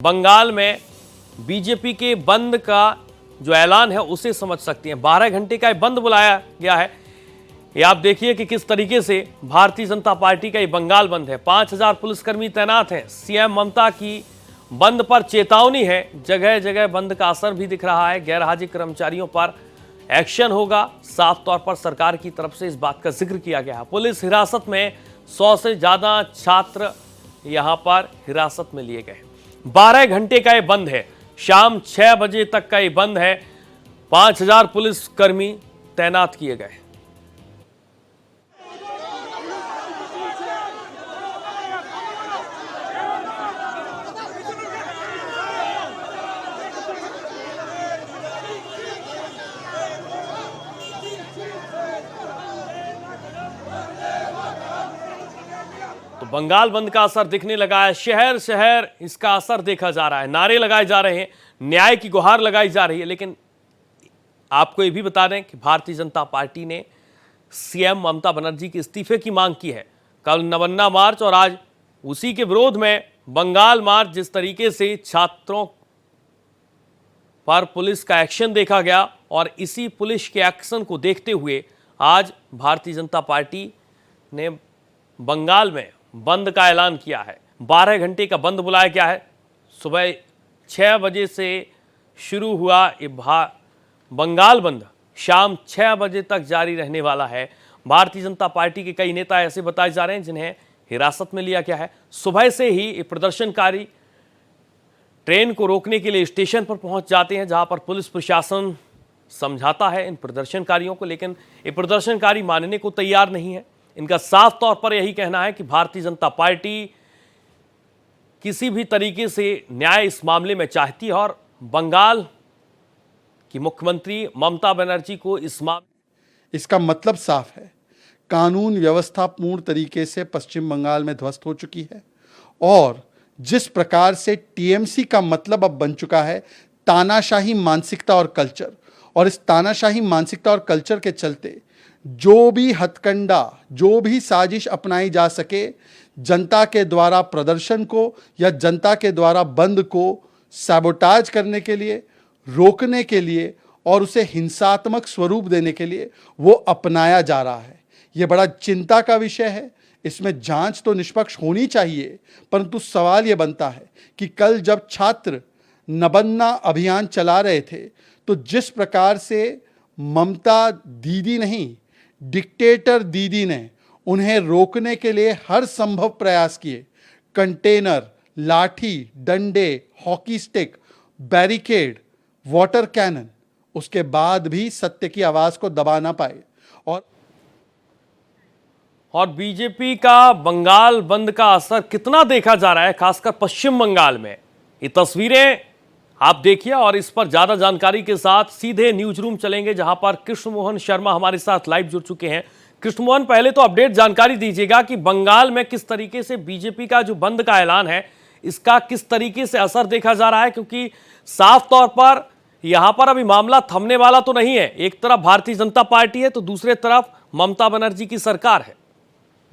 बंगाल में बीजेपी के बंद का जो ऐलान है उसे समझ सकती हैं। 12 घंटे का बंद बुलाया गया है। ये आप देखिए कि किस तरीके से भारतीय जनता पार्टी का ये बंगाल बंद है। 5000 पुलिसकर्मी तैनात हैं। सीएम ममता की बंद पर चेतावनी है। जगह जगह बंद का असर भी दिख रहा है। गैर हाजिर कर्मचारियों पर एक्शन होगा। साफ तौर पर सरकार की तरफ से इस बात का जिक्र किया गया है। पुलिस हिरासत में 100 से ज्यादा छात्र यहां पर हिरासत में लिए गए। 12 घंटे का ये बंद है। शाम 6 बजे तक का ये बंद है। 5000 पुलिसकर्मी तैनात किए गए। तो बंगाल बंद का असर दिखने लगा है। शहर शहर इसका असर देखा जा रहा है। नारे लगाए जा रहे हैं, न्याय की गुहार लगाई जा रही है। लेकिन आपको यह भी बता दें कि भारतीय जनता पार्टी ने सीएम ममता बनर्जी के इस्तीफे की मांग की है। कल नवन्ना मार्च और आज उसी के विरोध में बंगाल मार्च, जिस तरीके से छात्रों पर पुलिस का एक्शन देखा गया और इसी पुलिस के एक्शन को देखते हुए आज भारतीय जनता पार्टी ने बंगाल में बंद का ऐलान किया है। 12 घंटे का बंद बुलाया गया है। सुबह 6 बजे से शुरू हुआ ये बंगाल बंद शाम 6 बजे तक जारी रहने वाला है। भारतीय जनता पार्टी के कई नेता ऐसे बताए जा रहे हैं जिन्हें हिरासत में लिया गया है। सुबह से ही ये प्रदर्शनकारी ट्रेन को रोकने के लिए स्टेशन पर पहुंच जाते हैं, जहां पर पुलिस प्रशासन समझाता है इन प्रदर्शनकारियों को, लेकिन ये प्रदर्शनकारी मानने को तैयार नहीं है। इनका साफ तौर पर यही कहना है कि भारतीय जनता पार्टी किसी भी तरीके से न्याय इस मामले में चाहती है और बंगाल की मुख्यमंत्री ममता बनर्जी को इसका मतलब साफ है, कानून व्यवस्था पूर्ण तरीके से पश्चिम बंगाल में ध्वस्त हो चुकी है और जिस प्रकार से टीएमसी का मतलब अब बन चुका है तानाशाही मानसिकता और कल्चर, और इस तानाशाही मानसिकता और कल्चर के चलते जो भी हथकंडा, जो भी साजिश अपनाई जा सके जनता के द्वारा प्रदर्शन को या जनता के द्वारा बंद को सैबोटाज करने के लिए, रोकने के लिए और उसे हिंसात्मक स्वरूप देने के लिए वो अपनाया जा रहा है। ये बड़ा चिंता का विषय है। इसमें जांच तो निष्पक्ष होनी चाहिए, परंतु सवाल ये बनता है कि कल जब छात्र नबन्ना अभियान चला रहे थे तो जिस प्रकार से ममता दीदी नहीं, डिक्टेटर दीदी ने उन्हें रोकने के लिए हर संभव प्रयास किए, कंटेनर, लाठी, डंडे, hockey stick, barricade, water cannon, उसके बाद भी सत्य की आवाज को दबा ना पाए। और बीजेपी का बंगाल बंद का असर कितना देखा जा रहा है, खासकर पश्चिम बंगाल में। ये तस्वीरें आप देखिए और इस पर ज्यादा जानकारी के साथ सीधे न्यूज रूम चलेंगे, जहां पर कृष्ण मोहन शर्मा हमारे साथ लाइव जुड़ चुके हैं। कृष्ण मोहन, पहले तो अपडेट जानकारी दीजिएगा कि बंगाल में किस तरीके से बीजेपी का जो बंद का ऐलान है इसका किस तरीके से असर देखा जा रहा है, क्योंकि साफ तौर पर यहां पर अभी मामला थमने वाला तो नहीं है। एक तरफ भारतीय जनता पार्टी है तो दूसरे तरफ ममता बनर्जी की सरकार है।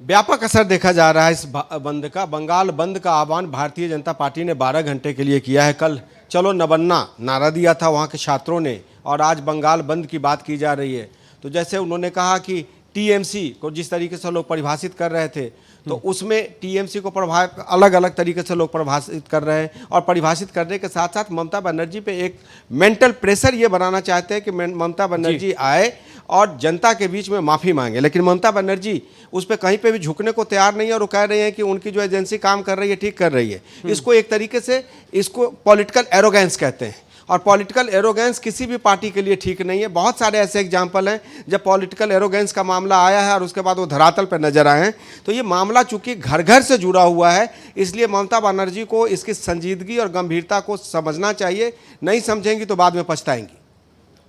व्यापक असर देखा जा रहा है इस बंद का। बंगाल बंद का आह्वान भारतीय जनता पार्टी ने 12 घंटे के लिए किया है। कल चलो नबन्ना नारा दिया था वहाँ के छात्रों ने, और आज बंगाल बंद की बात की जा रही है। तो जैसे उन्होंने कहा कि टीएमसी को जिस तरीके से लोग परिभाषित कर रहे थे, तो उसमें टीएमसी को अलग अलग तरीके से लोग परिभाषित कर रहे हैं, और परिभाषित करने के साथ साथ ममता बनर्जी पे एक मेंटल प्रेशर ये बनाना चाहते हैं कि ममता बनर्जी आए और जनता के बीच में माफ़ी मांगे। लेकिन ममता बनर्जी उस पर कहीं पे भी झुकने को तैयार नहीं है और वो कह रहे हैं कि उनकी जो एजेंसी काम कर रही है ठीक कर रही है। इसको एक तरीके से इसको पॉलिटिकल एरोगेंस कहते हैं, और पॉलिटिकल एरोगेंस किसी भी पार्टी के लिए ठीक नहीं है। बहुत सारे ऐसे एग्जाम्पल हैं जब पॉलिटिकल एरोगेंस का मामला आया है और उसके बाद वो धरातल पर नजर आए हैं। तो ये मामला चूंकि घर घर से जुड़ा हुआ है, इसलिए ममता बनर्जी को इसकी संजीदगी और गंभीरता को समझना चाहिए। नहीं समझेंगी तो बाद में पछताएंगी।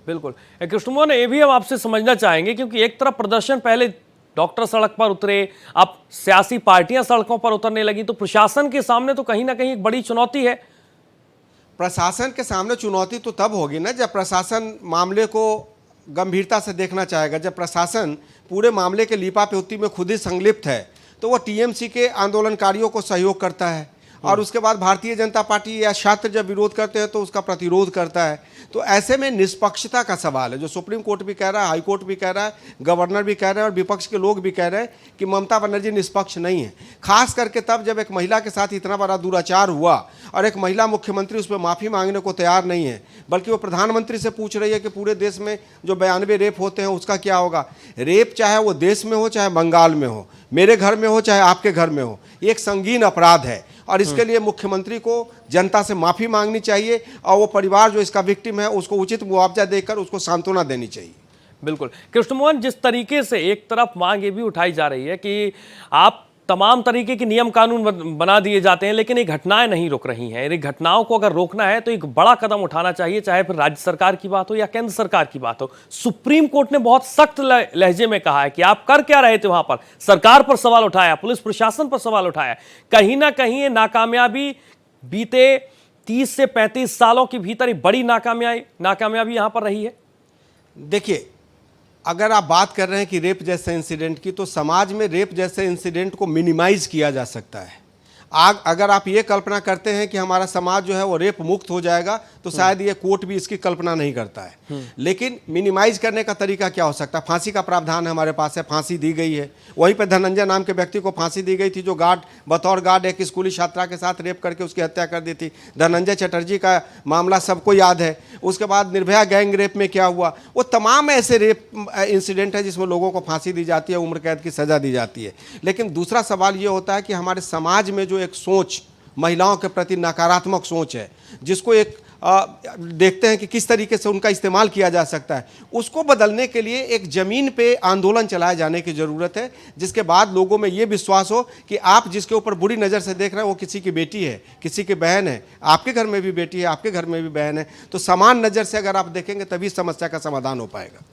बिल्कुल कृष्ण मोहन, ये भी हम आपसे समझना चाहेंगे, क्योंकि एक तरफ प्रदर्शन, पहले डॉक्टर सड़क पर उतरे, अब सियासी पार्टियां सड़कों पर उतरने लगी, तो प्रशासन के सामने तो कहीं ना कहीं एक बड़ी चुनौती है। प्रशासन के सामने चुनौती तो तब होगी ना जब प्रशासन मामले को गंभीरता से देखना चाहेगा। जब प्रशासन पूरे मामले के लीपापोती में खुद ही संलिप्त है तो वो टीएमसी के आंदोलनकारियों को सहयोग करता है। और उसके बाद भारतीय जनता पार्टी या छात्र जब विरोध करते हैं तो उसका प्रतिरोध करता है। तो ऐसे में निष्पक्षता का सवाल है, जो सुप्रीम कोर्ट भी कह रहा है, हाई कोर्ट भी कह रहा है, गवर्नर भी कह रहे हैं और विपक्ष के लोग भी कह रहे हैं कि ममता बनर्जी निष्पक्ष नहीं है। खास करके तब जब एक महिला के साथ इतना बड़ा दुराचार हुआ और एक महिला मुख्यमंत्री उस पर माफ़ी मांगने को तैयार नहीं है, बल्कि वो प्रधानमंत्री से पूछ रही है कि पूरे देश में जो 92 रेप होते हैं उसका क्या होगा। रेप चाहे वो देश में हो चाहे बंगाल में हो, मेरे घर में हो चाहे आपके घर में हो, ये एक संगीन अपराध है और इसके लिए मुख्यमंत्री को जनता से माफ़ी मांगनी चाहिए और वो परिवार जो इसका विक्टिम है उसको उचित मुआवजा देकर उसको सांत्वना देनी चाहिए। बिल्कुल कृष्णमोहन, जिस तरीके से एक तरफ मांग ये भी उठाई जा रही है कि आप तमाम तरीके के नियम कानून बना दिए जाते हैं, लेकिन ये घटनाएं नहीं रुक रही हैं। इन घटनाओं को अगर रोकना है तो एक बड़ा कदम उठाना चाहिए, चाहे फिर राज्य सरकार की बात हो या केंद्र सरकार की बात हो। सुप्रीम कोर्ट ने बहुत सख्त लहजे में कहा है कि आप कर क्या रहे थे, वहां पर सरकार पर सवाल उठाया, पुलिस प्रशासन पर सवाल उठाया। कहीं ना कहीं ये नाकामयाबी बीते 30 से 35 सालों के भीतर एक बड़ी नाकामयाबी यहां पर रही है। देखिए, अगर आप बात कर रहे हैं कि रेप जैसे इंसिडेंट की, तो समाज में रेप जैसे इंसिडेंट को मिनिमाइज किया जा सकता है। अगर आप ये कल्पना करते हैं कि हमारा समाज जो है वो रेप मुक्त हो जाएगा, तो शायद ये कोर्ट भी इसकी कल्पना नहीं करता है। लेकिन मिनिमाइज करने का तरीका क्या हो सकता है? फांसी का प्रावधान हमारे पास है, फांसी दी गई है। वहीं पर धनंजय नाम के व्यक्ति को फांसी दी गई थी, जो बतौर गार्ड एक स्कूली छात्रा के साथ रेप करके उसकी हत्या कर दी थी। धनंजय चटर्जी का मामला सबको याद है। उसके बाद निर्भया गैंग रेप में क्या हुआ, वो तमाम ऐसे रेप इंसिडेंट है जिसमें लोगों को फांसी दी जाती है, उम्र कैद की सजा दी जाती है। लेकिन दूसरा सवाल ये होता है कि हमारे समाज में जो एक सोच, महिलाओं के प्रति नकारात्मक सोच है, जिसको एक देखते हैं कि किस तरीके से उनका इस्तेमाल किया जा सकता है, उसको बदलने के लिए एक ज़मीन पे आंदोलन चलाए जाने की ज़रूरत है, जिसके बाद लोगों में ये विश्वास हो कि आप जिसके ऊपर बुरी नज़र से देख रहे हैं वो किसी की बेटी है, किसी की बहन है, आपके घर में भी बेटी है, आपके घर में भी बहन है। तो समान नज़र से अगर आप देखेंगे तभी समस्या का समाधान हो पाएगा।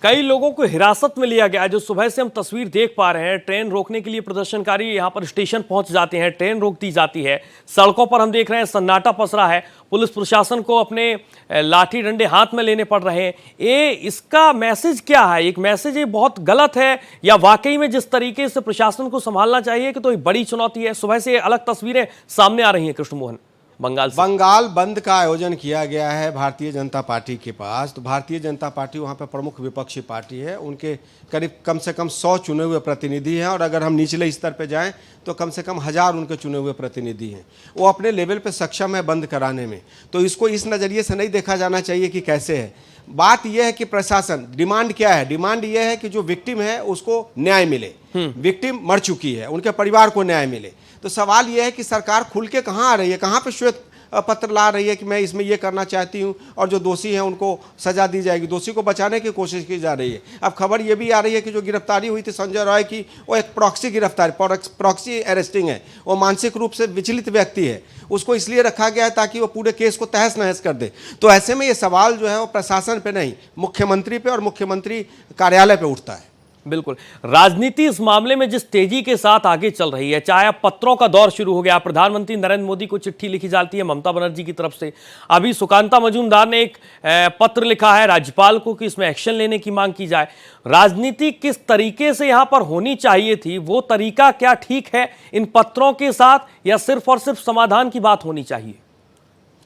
कई लोगों को हिरासत में लिया गया है। जो सुबह से हम तस्वीर देख पा रहे हैं, ट्रेन रोकने के लिए प्रदर्शनकारी यहां पर स्टेशन पहुंच जाते हैं, ट्रेन रोक दी जाती है। सड़कों पर हम देख रहे हैं सन्नाटा पसरा है, पुलिस प्रशासन को अपने लाठी डंडे हाथ में लेने पड़ रहे हैं। ये इसका मैसेज क्या है? एक मैसेज ये बहुत गलत है या वाकई में जिस तरीके से प्रशासन को संभालना चाहिए कि तो एक बड़ी चुनौती है? सुबह से अलग तस्वीरें सामने आ रही हैं कृष्णमोहन बंगाल बंद का आयोजन किया गया है भारतीय जनता पार्टी के पास। तो भारतीय जनता पार्टी वहाँ पर प्रमुख विपक्षी पार्टी है, उनके करीब कम से कम 100 चुने हुए प्रतिनिधि हैं, और अगर हम निचले स्तर पर जाएं तो कम से कम 1000 उनके चुने हुए प्रतिनिधि हैं। वो अपने लेवल पे सक्षम है बंद कराने में। तो इसको इस नज़रिए से नहीं देखा जाना चाहिए कि कैसे है। बात यह है कि प्रशासन, डिमांड क्या है? डिमांड यह है कि जो विक्टिम है उसको न्याय मिले। विक्टिम मर चुकी है, उनके परिवार को न्याय मिले। तो सवाल यह है कि सरकार खुल के कहाँ आ रही है, कहाँ पे श्वेत पत्र ला रही है कि मैं इसमें ये करना चाहती हूँ और जो दोषी हैं उनको सजा दी जाएगी। दोषी को बचाने की कोशिश की जा रही है। अब खबर ये भी आ रही है कि जो गिरफ्तारी हुई थी संजय रॉय की, वो एक प्रॉक्सी गिरफ्तारी, प्रॉक्सी अरेस्टिंग है। वो मानसिक रूप से विचलित व्यक्ति है, उसको इसलिए रखा गया है ताकि वो पूरे केस को तहस नहस कर दे। तो ऐसे में ये सवाल जो है वो प्रशासन पे नहीं, मुख्यमंत्री पे और मुख्यमंत्री कार्यालय पे उठता है। बिल्कुल, राजनीति इस मामले में जिस तेजी के साथ आगे चल रही है, चाहे अब पत्रों का दौर शुरू हो गया, प्रधानमंत्री नरेंद्र मोदी को चिट्ठी लिखी जाती है ममता बनर्जी की तरफ से। अभी सुकांता मजूमदार ने एक पत्र लिखा है राज्यपाल को कि इसमें एक्शन लेने की मांग की जाए। राजनीति किस तरीके से यहां पर होनी चाहिए थी, वो तरीका क्या ठीक है इन पत्रों के साथ, या सिर्फ और सिर्फ समाधान की बात होनी चाहिए?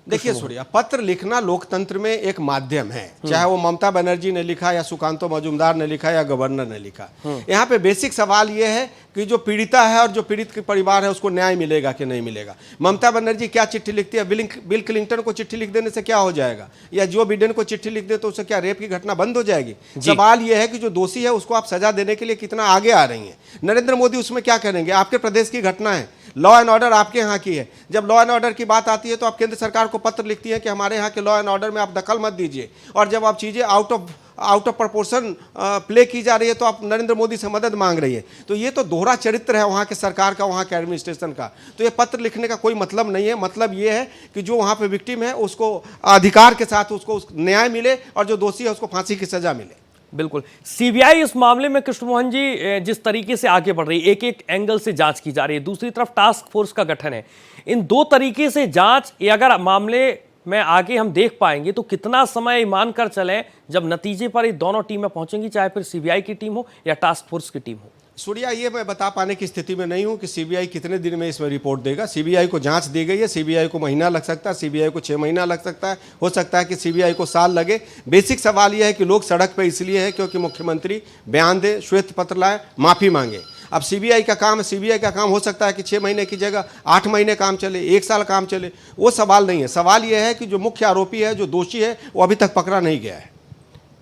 देखिए सूर्या, पत्र लिखना लोकतंत्र में एक माध्यम है, चाहे वो ममता बनर्जी ने लिखा या सुकांतो मजूमदार ने लिखा या गवर्नर ने लिखा। यहाँ पे बेसिक सवाल ये है कि जो पीड़िता है और जो पीड़ित के परिवार है उसको न्याय मिलेगा कि नहीं मिलेगा। ममता बनर्जी क्या चिट्ठी लिखती है? बिल क्लिंटन को चिट्ठी लिख देने से क्या हो जाएगा, या जो बिडेन को चिट्ठी लिख दे तो उससे क्या रेप की घटना बंद हो जाएगी? सवाल यह है कि जो दोषी है उसको आप सजा देने के लिए कितना आगे आ रही हैं। नरेंद्र मोदी उसमें क्या करेंगे? आपके प्रदेश की घटना है, लॉ एंड ऑर्डर आपके यहाँ की है। जब लॉ एंड ऑर्डर की बात आती है तो आप केंद्र सरकार को पत्र लिखती है कि हमारे यहाँ के लॉ एंड ऑर्डर में आप दखल मत दीजिए, और जब आप चीज़ें आउट ऑफ प्रोपोर्शन प्ले की जा रही है तो आप नरेंद्र मोदी से मदद मांग रही है। तो ये तो दोहरा चरित्र है वहाँ के सरकार का, वहाँ के एडमिनिस्ट्रेशन का। तो ये पत्र लिखने का कोई मतलब नहीं है। मतलब ये है कि जो वहाँ पे विक्टिम है उसको अधिकार के साथ उसको न्याय मिले, और जो दोषी है उसको फांसी की सजा मिले। बिल्कुल, सीबीआई इस मामले में कृष्णमोहन जी जिस तरीके से आगे बढ़ रही है, एक एक एंगल से जांच की जा रही है, दूसरी तरफ टास्क फोर्स का गठन है। इन दो तरीके से जांच, ये अगर मामले में आगे हम देख पाएंगे तो कितना समय मानकर चले जब नतीजे पर ये दोनों टीमें पहुंचेंगी, चाहे फिर सीबीआई की टीम हो या टास्क फोर्स की टीम हो? सूर्या, ये मैं बता पाने की स्थिति में नहीं हूं कि सीबीआई कितने दिन में इसमें रिपोर्ट देगा। सीबीआई को जांच दी गई है, सीबीआई को महीना लग सकता है, सीबीआई को 6 महीना लग सकता है, हो सकता है कि सीबीआई को साल लगे। बेसिक सवाल यह है कि लोग सड़क पे इसलिए है क्योंकि मुख्यमंत्री बयान दे, श्वेत पत्र लाए, माफी मांगे। अब सीबीआई का काम है, सीबीआई का काम हो सकता है कि 6 महीने की जगह 8 महीने काम चले, 1 साल काम चले, वो सवाल नहीं है। सवाल यह है कि जो मुख्य आरोपी है, जो दोषी है, वो अभी तक पकड़ा नहीं गया है।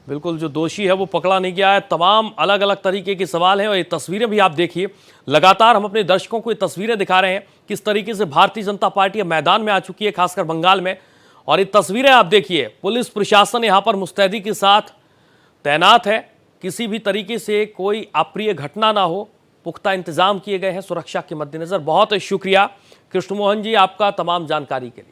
बिल्कुल, जो दोषी है वो पकड़ा नहीं गया है। तमाम अलग अलग तरीके के सवाल हैं और ये तस्वीरें भी आप देखिए। लगातार हम अपने दर्शकों को ये तस्वीरें दिखा रहे हैं किस तरीके से भारतीय जनता पार्टी मैदान में आ चुकी है, खासकर बंगाल में। और ये तस्वीरें आप देखिए, पुलिस प्रशासन यहाँ पर मुस्तैदी के साथ तैनात है, किसी भी तरीके से कोई अप्रिय घटना ना हो, पुख्ता इंतजाम किए गए हैं सुरक्षा के मद्देनजर। बहुत शुक्रिया कृष्ण मोहन जी आपका तमाम जानकारी के लिए।